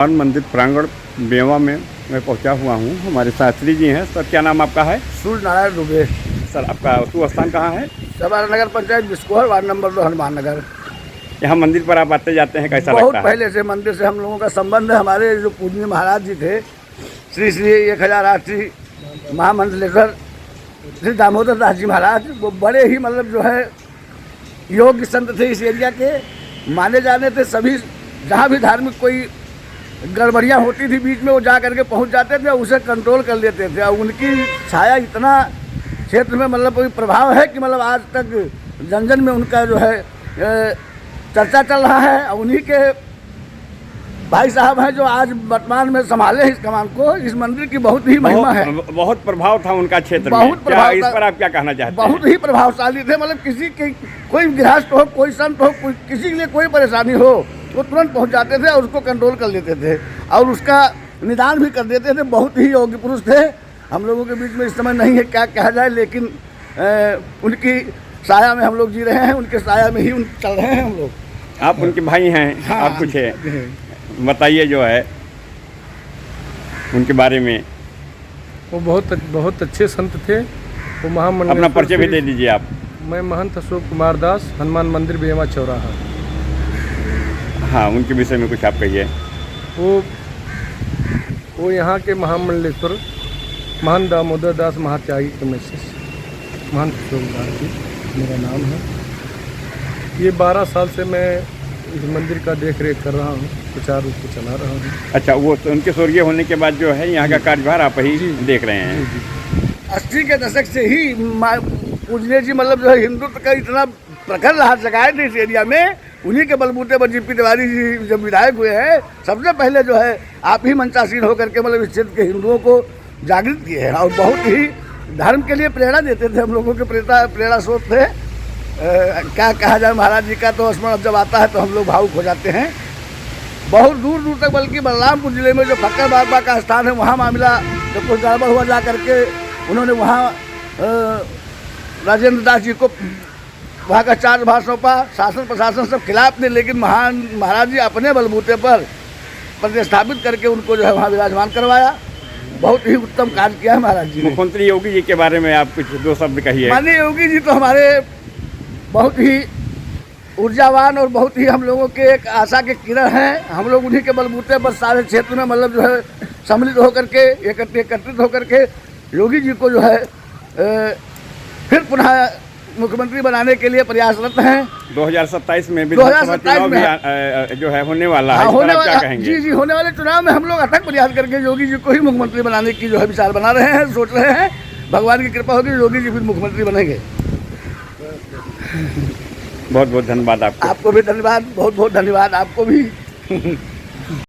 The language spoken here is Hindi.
हनुमान मंदिर प्रांगण बेवा में मैं पहुंचा हुआ हूं। हमारे शास्त्री जी हैं। सर, क्या नाम आपका है? सूर्य नारायण दुबे। सर, आपका वस्तु स्थान कहाँ है? सवार नगर पंचायत बिस्कोहर, वार्ड नंबर 2, हनुमान नगर। यहाँ मंदिर पर आप आते जाते हैं, कैसा बहुत लगता है? पहले से मंदिर से हम लोगों का संबंध है। हमारे जो पूजनीय महाराज जी थे, श्री श्री 1008 श्री महामंडलेश्वर श्री दामोदर दास जी महाराज, वो बड़े ही मतलब जो है योग्य संत थे। इस एरिया के माने जाने थे। सभी जहाँ भी धार्मिक कोई गड़बड़ियाँ होती थी बीच में, वो जा करके पहुँच जाते थे, उसे कंट्रोल कर लेते थे। और उनकी छाया इतना क्षेत्र में मतलब कोई प्रभाव है कि मतलब आज तक जन जन में उनका जो है चर्चा चल रहा है। और उन्हीं के भाई साहब हैं जो आज वर्तमान में संभाले इस कमान को। इस मंदिर की बहुत ही महिमा है। बहुत प्रभाव था उनका क्षेत्र में। बहुत प्रभाव इस पर आप क्या कहना चाहते हैं? बहुत ही प्रभावशाली थे। मतलब किसी के कोई गृहस्थ हो, कोई संत हो, किसी के लिए कोई परेशानी हो, वो तुरंत पहुंच जाते थे और उसको कंट्रोल कर लेते थे और उसका निदान भी कर देते थे। बहुत ही योग्य पुरुष थे। हम लोगों के बीच में इस समय नहीं है क्या कहा जाए, लेकिन उनकी साया में हम लोग जी रहे हैं, उनके साया में ही चल रहे हैं हम लोग। आप उनके भाई हैं। हाँ, आप कुछ बताइए जो है उनके बारे में। वो बहुत अच्छे संत थे। वो महामंडलेश्वर। अपना परिचय भी दे दीजिए आप। मैं महंत अशोक कुमार दास, हनुमान मंदिर बेवा चौराहा। हाँ, उनके विषय में कुछ आप कहिए। वो यहाँ के महामंडलेश्वर महंत दामोदर दास महात्यागी के मैसेज महंत अशोक दास जी मेरा नाम है। ये 12 साल से मैं इस मंदिर का देख रेख कर रहा हूँ, प्रचार रूप से चला रहा हूँ। अच्छा, वो उनके स्वर्गीय होने के बाद जो है यहाँ का कार्यभार आप ही देख रहे हैं? 80 के दशक से ही पूजनीय जी मतलब जो है हिंदुत्व का इतना प्रखर राह जगाए थे इस एरिया में। उन्हीं के बलबूते पर जीपी तिवारी जी जब विधायक हुए हैं, सबसे पहले जो है आप ही मंचासीन होकर के मतलब इस क्षेत्र के हिंदुओं को जागृत किए हैं और बहुत ही धर्म के लिए प्रेरणा देते थे। हम लोगों के प्रेरणा स्रोत थे। क्या कहा जाए, महाराज जी का तो स्मरण जब आता है तो हम लोग भावुक हो जाते हैं। बहुत दूर दूर तक, बल्कि बलरामपुर जिले में जो फक्कर बाबा का स्थान है, वहाँ मामला जब कुछ गड़बड़ हुआ, जा करके उन्होंने वहाँ राजेंद्र दास जी को वहाँ का चार्जभार सौंपा। शासन प्रशासन सब खिलाफ थे, लेकिन महाराज जी अपने बलबूते पर प्रतिस्थापित करके उनको जो है वहाँ विराजमान करवाया। बहुत ही उत्तम कार्य किया है महाराज जी ने। मुख्यमंत्री योगी जी के बारे में आप कुछ 2 शब्द कहिए। माननीय योगी जी तो हमारे बहुत ही ऊर्जावान और बहुत ही हम लोगों के एक आशा के किरण हैं। हम लोग उन्हीं के बलबूते पर सारे क्षेत्र में मतलब जो है सम्मिलित होकर के एकत्रित होकर के योगी जी को जो है फिर पुनः मुख्यमंत्री बनाने के लिए प्रयासरत हैं। 2027 में विधानसभा चुनाव भी जो है होने वाला है। होने वाला, क्या कहेंगे? जी होने वाले चुनाव में हम लोग अथक प्रयास करके योगी जी को ही मुख्यमंत्री बनाने की जो है विचार बना रहे हैं, सोच रहे हैं। भगवान की कृपा होगी, योगी जी फिर मुख्यमंत्री बनेंगे। बहुत बहुत धन्यवाद आपको। आपको भी धन्यवाद, बहुत बहुत धन्यवाद आपको भी।